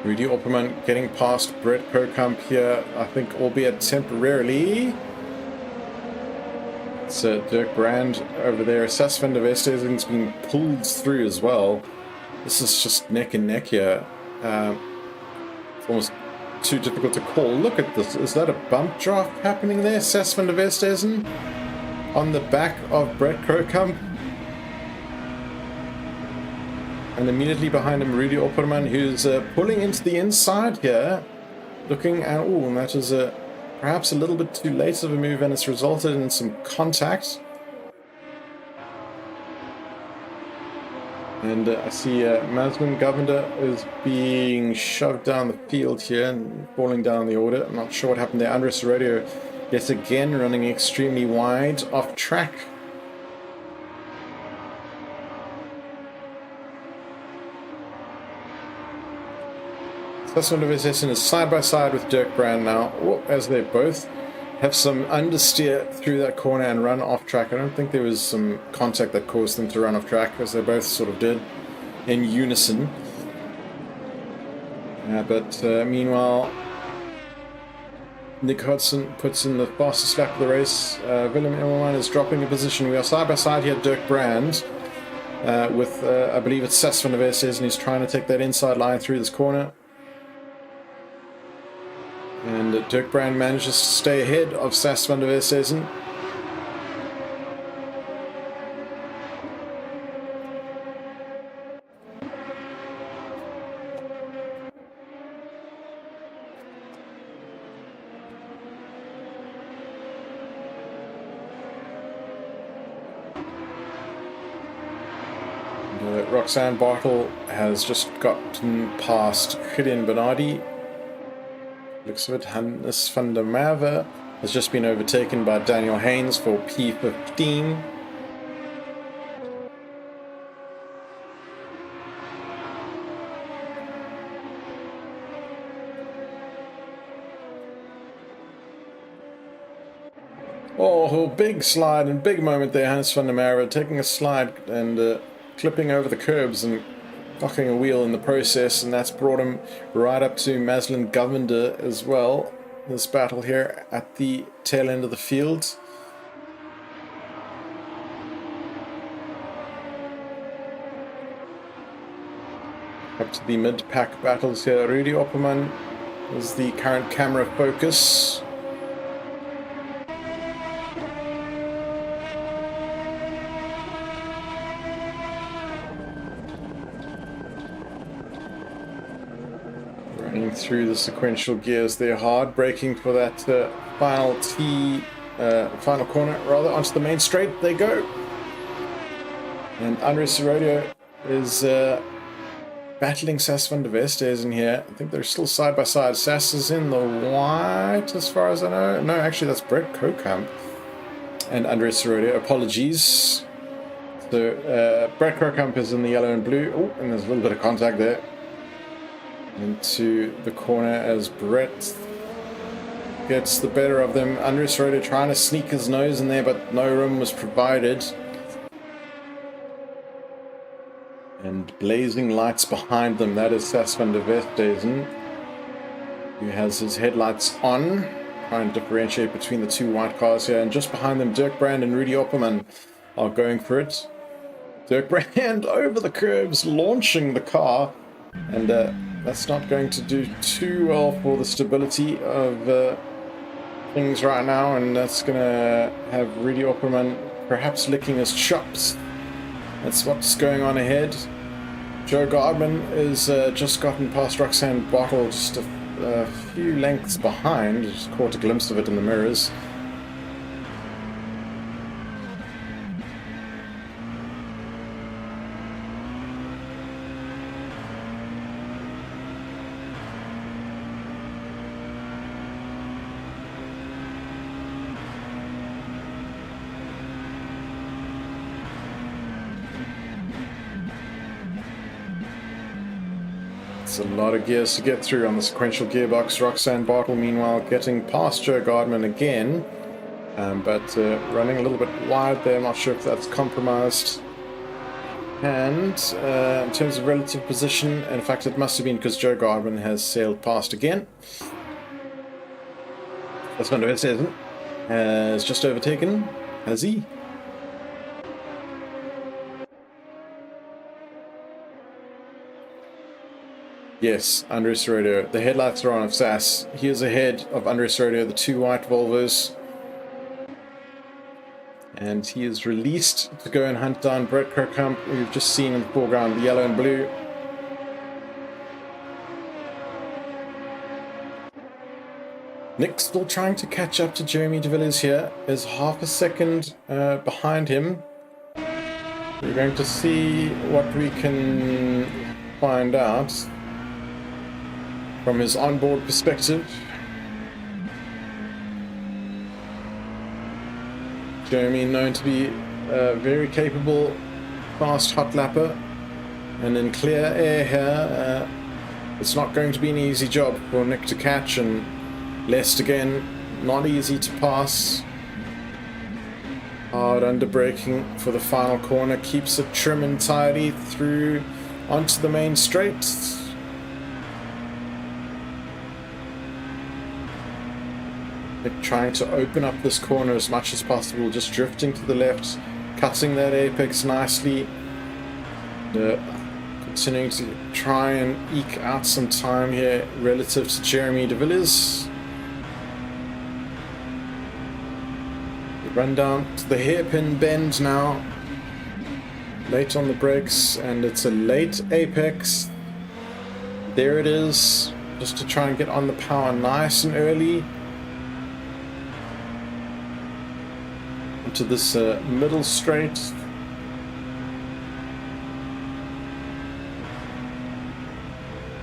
Rudy Opperman getting past Brett Kirkhamp here, I think, albeit temporarily. It's Dirk Brand over there. Sas van der Westhuizen's being pulled through as well. This is just neck and neck here. It's almost too difficult to call. Look at this. Is that a bump draft happening there? Sas van der Westhuizen on the back of Brett Kirkhamp. And immediately behind him, Rudy Opperman, who's pulling into the inside here. Looking at, oh, and that is perhaps a little bit too late of a move, and it's resulted in some contact. And I see Maslin Govender is being shoved down the field here and falling down the order. I'm not sure what happened there. Andres Radio yet again running extremely wide off track. Sas van der Westhuizen is side by side with Dirk Brand now, as they both have some understeer through that corner and run off track. I don't think there was some contact that caused them to run off track, as they both sort of did in unison. But meanwhile, Nick Hodgson puts in the fastest lap of the race. Willem Emmelman is dropping a position. We are side by side here, Dirk Brand, with, I believe it's Sas van der Westhuizen, who's trying to take that inside line through this corner. And Dirk Brand manages to stay ahead of Sas van der Westhuizen. Roxanne Bartle has just gotten past Gideon Bernardi. Looks of it, Hannes van der Merwe has just been overtaken by Daniel Haynes for P15. Oh, big slide and big moment there, Hannes van der Merwe taking a slide and clipping over the curbs and knocking a wheel in the process, and that's brought him right up to Maslin Govender as well. This battle here at the tail end of the field. Up to the mid-pack battles here. Rudy Opperman is the current camera focus. Through the sequential gears there, hard braking for that final corner, rather, onto the main straight they go. And Andres Rodeo is battling Sas van der Westhuizen here. I think they're still side by side. Sas is in the white as far as I know. No, actually that's Brett Kirkhamp and Andres Rodeo. Apologies. So Brett Kirkhamp is in the yellow and blue. Oh, and there's a little bit of contact there. Into the corner as Brett gets the better of them. Andres Rodeo trying to sneak his nose in there, but no room was provided. And blazing lights behind them. That is Sas van der Westhuizen, who has his headlights on, trying to differentiate between the two white cars here. And just behind them, Dirk Brand and Rudy Opperman are going for it. Dirk Brand over the curbs, launching the car, and that's not going to do too well for the stability of things right now, and that's going to have Rudy Opperman perhaps licking his chops. That's what's going on ahead. Joe Gardman is just gotten past Roxanne Bottle, just a few lengths behind. Just caught a glimpse of it in the mirrors. It's a lot of gears to get through on the sequential gearbox. Roxanne Bartle, meanwhile, getting past Joe Gardman again, but running a little bit wide there. I'm not sure if that's compromised. And in terms of relative position, in fact, it must have been because Joe Gardman has sailed past again. That's not it isn't. Has just overtaken. Has he? Yes, Andres Rodeo. The headlights are on of SAS. He is ahead of Andres Rodeo, the two white Volvos. And he is released to go and hunt down Brett Kirkhamp, who we've just seen in the foreground, the yellow and blue. Nick still trying to catch up to Jeremy de Villiers here. Is half a second behind him. We're going to see what we can find out from his onboard perspective. Jeremy known to be a very capable, fast hot lapper, and in clear air here, it's not going to be an easy job for Nick to catch, and Lest again, not easy to pass. Hard under braking for the final corner, keeps it trim and tidy through onto the main straight. Trying to open up this corner as much as possible, just drifting to the left, cutting that apex nicely, continuing to try and eke out some time here relative to Jeremy de Villiers. Run down to the hairpin bend now, late on the brakes, and it's a late apex. There it is, just to try and get on the power nice and early. To this middle straight.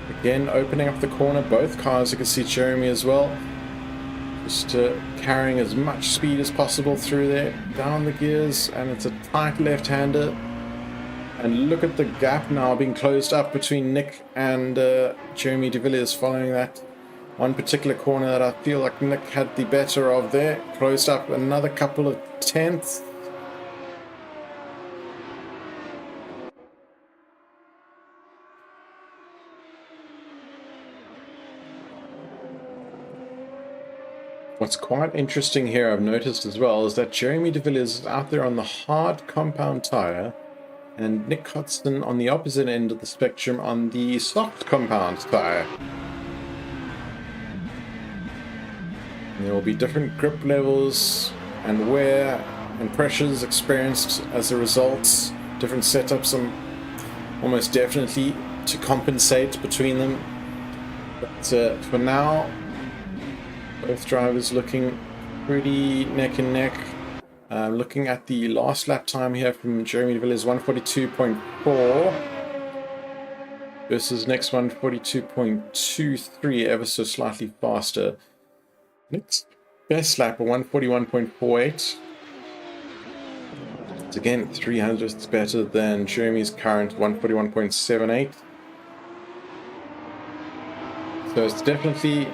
Again, opening up the corner, both cars, you can see Jeremy as well. Just carrying as much speed as possible through there, down the gears, and it's a tight left-hander. And look at the gap now being closed up between Nick and Jeremy de Villiers following that one particular corner that I feel like Nick had the better of there. Closed up another couple of tenths. What's quite interesting here, I've noticed as well, is that Jeremy de Villiers is out there on the hard compound tire, and Nick Hodgson on the opposite end of the spectrum on the soft compound tire. There will be different grip levels and wear and pressures experienced as a result. Different setups, almost definitely to compensate between them. But for now, both drivers looking pretty neck and neck. Looking at the last lap time here from Jeremy de Villiers, 142.4 versus next 142.23, ever so slightly faster. Nick's best lap of 141.48. It's again 300ths better than Jeremy's current 141.78. So it's definitely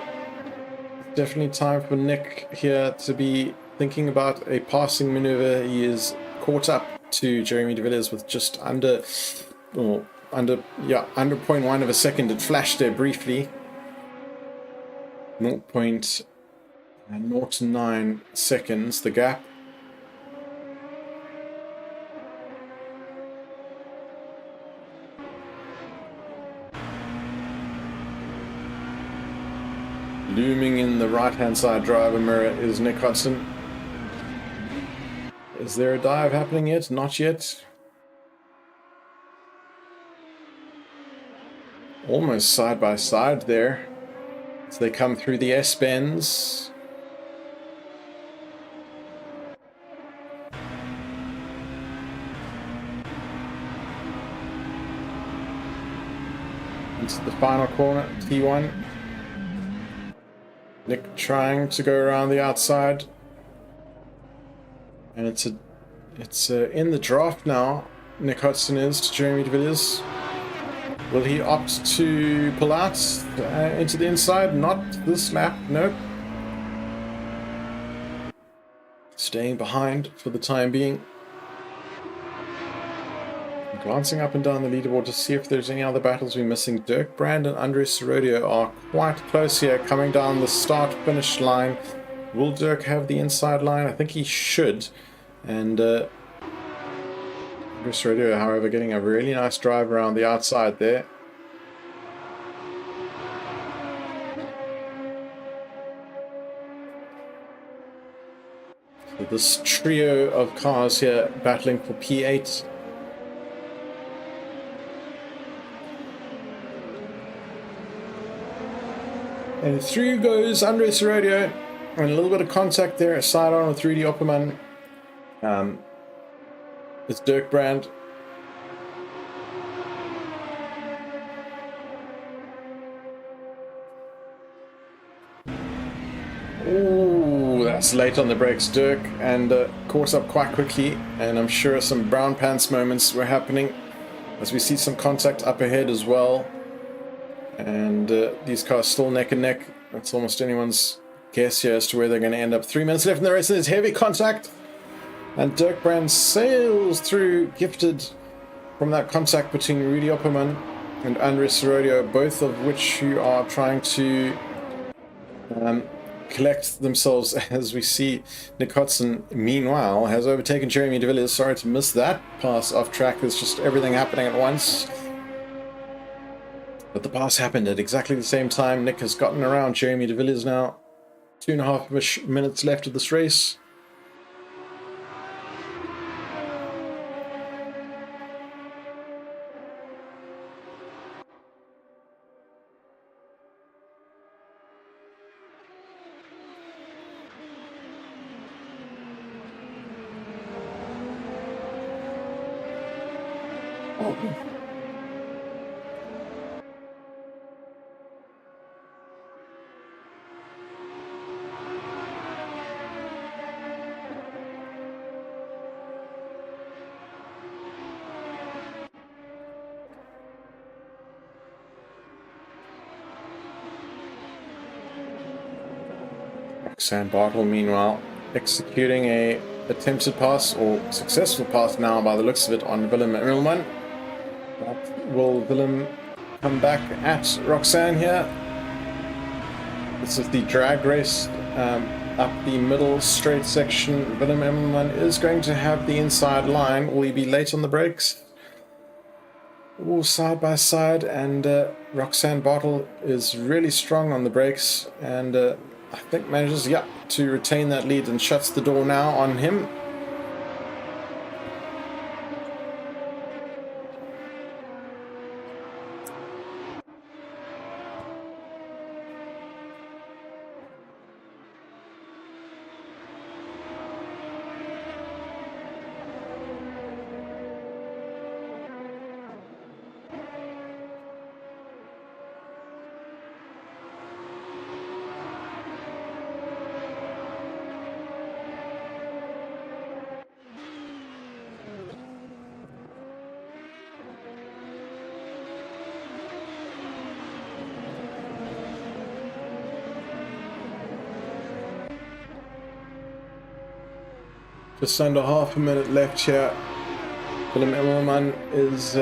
time for Nick here to be thinking about a passing maneuver. He is caught up to Jeremy de Villiers with just under 0.1 of a second. It flashed there briefly. 0.09 seconds, the gap. Looming in the right-hand side driver mirror is Nick Hudson. Is there a dive happening yet? Not yet. Almost side by side there as they come through the S-bends. Into the final corner, T1. Nick trying to go around the outside, and it's in the draft now. Nick Hudson is to Jeremy de Villiers. Will he opt to pull out into the inside? Not this lap, nope. Staying behind for the time being. Glancing up and down the leaderboard to see if there's any other battles we're missing. Dirk Brand and Andres Rodio are quite close here, coming down the start-finish line. Will Dirk have the inside line? I think he should. And Andres Rodio, however, getting a really nice drive around the outside there. So this trio of cars here battling for P8. And through goes Andres Rodio, and a little bit of contact there, side on with Rudy Opperman. It's Dirk Brand. Ooh, that's late on the brakes, Dirk, and caught up quite quickly, and I'm sure some brown pants moments were happening as we see some contact up ahead as well. And these cars still neck and neck. That's almost anyone's guess here as to where they're going to end up. 3 minutes left in the race, and there's heavy contact. And Dirk Brand sails through, gifted from that contact between Rudy Opperman and Andres Rodio, both of which who are trying to collect themselves as we see Nick Hudson, meanwhile, has overtaken Jeremy de Villiers. Sorry to miss that pass off track. There's just everything happening at once. But the pass happened at exactly the same time. Nick has gotten around Jeremy de Villiers now. 2.5 minutes left of this race. Roxanne Bartle, meanwhile, executing a attempted pass, or successful pass now by the looks of it, on Willem Immelman. Will Willem come back at Roxanne here? This is the drag race up the middle straight section. Willem Immelman is going to have the inside line. Will he be late on the brakes? All side by side, and Roxanne Bartle is really strong on the brakes, and I think manages, to retain that lead and shuts the door now on him. Just under half a minute left here. Willem Immelman is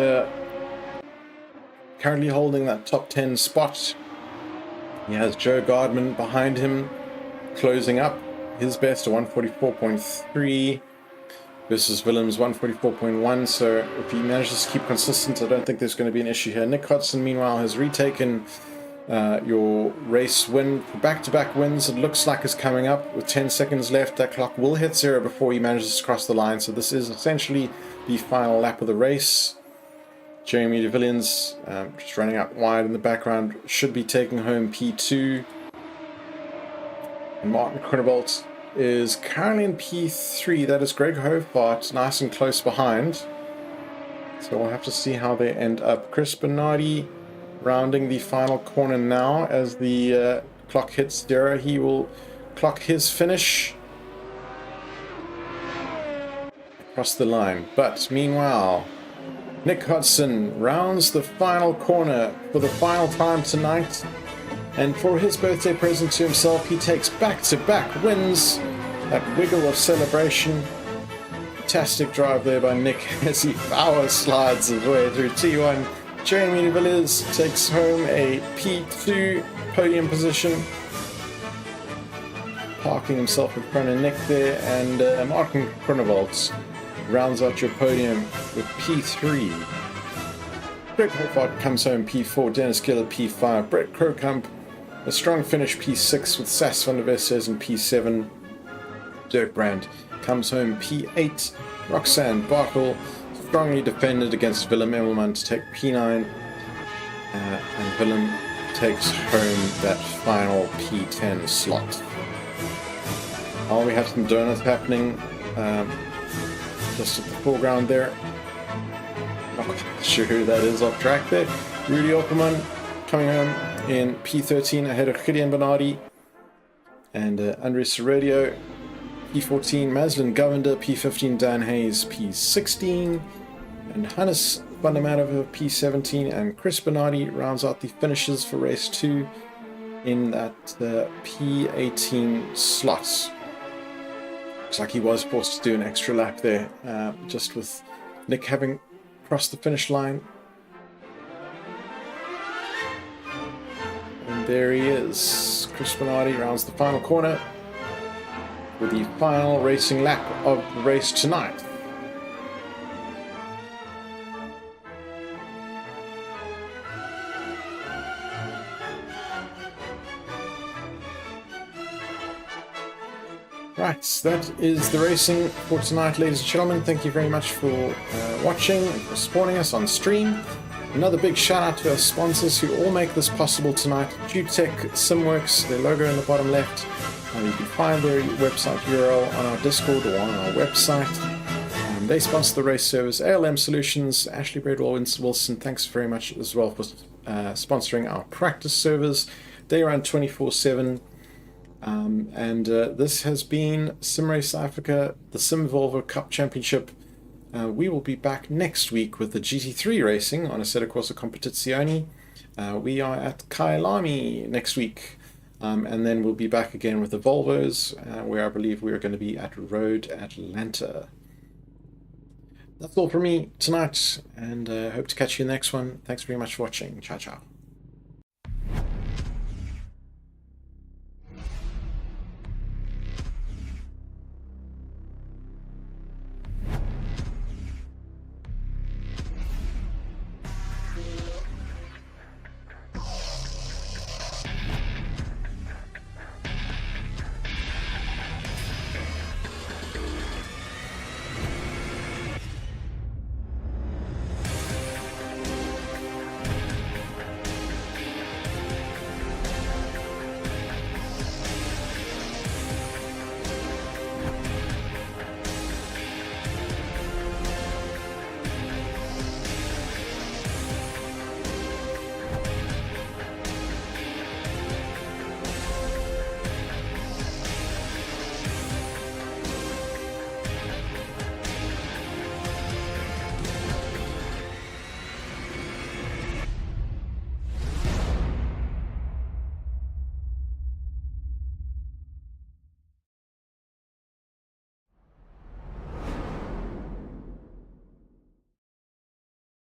currently holding that top 10 spot. He has Joe Gardman behind him, closing up his best to 144.3 versus Willem's 144.1. So if he manages to keep consistent, I don't think there's going to be an issue here. Nick Hudson, meanwhile, has retaken your race win. Back-to-back wins, it looks like is coming up with 10 seconds left. That clock will hit 0 before he manages to cross the line. So this is essentially the final lap of the race. Jeremy de Villiers, just running out wide in the background, should be taking home P2. And Martin Groenewold is currently in P3. That is Greg Hofart, nice and close behind. So we'll have to see how they end up. Chris Bernardi rounding the final corner now as the clock hits 0. He will clock his finish across the line. But meanwhile, Nick Hodgson rounds the final corner for the final time tonight. And for his birthday present to himself, he takes back-to-back wins. That wiggle of celebration. Fantastic drive there by Nick as he power slides his way through T1. Jeremy de Villiers takes home a P2 podium position, parking himself in front of Nick there, and Martin Groenewold rounds out your podium with P3. Greg Hofart comes home P4, Dennis Gill P5, Brett Krookamp a strong finish P6 with Sas van der Vesters in P7. Dirk Brandt comes home P8, Roxanne Bartel strongly defended against Willem Emmelman to take P9, and Willem takes home that final P10 slot. While we have some donuts happening just at the foreground there. Not quite sure who that is off track there. Rudy Opperman coming home in P13 ahead of Gideon Bernardi and Andres Serradio. P14 Maslin Govender, P15 Dan Hayes, P16, and Hannes van der Merwe P17, and Chris Bernardi rounds out the finishes for race 2 in that P18 slot. Looks like he was forced to do an extra lap there, just with Nick having crossed the finish line. And there he is. Chris Bernardi rounds the final corner with the final racing lap of the race tonight. Right, that is the racing for tonight, ladies and gentlemen. Thank you very much for watching and for supporting us on stream. Another big shout out to our sponsors who all make this possible tonight. JooTech Simworks, their logo in the bottom left. You can find their website URL on our Discord or on our website. They sponsor the race service. ALM Solutions, Ashley Wilson, thanks very much as well for sponsoring our practice servers. They run 24/7. This has been SimRace Africa, the simVolvo Cup Championship. We will be back next week with the GT3 racing on Assetto Corsa Competizione. We are at Kyalami next week. And then we'll be back again with the Volvos, where I believe we're going to be at Road Atlanta. That's all from me tonight, and hope to catch you in the next one. Thanks very much for watching. Ciao, ciao.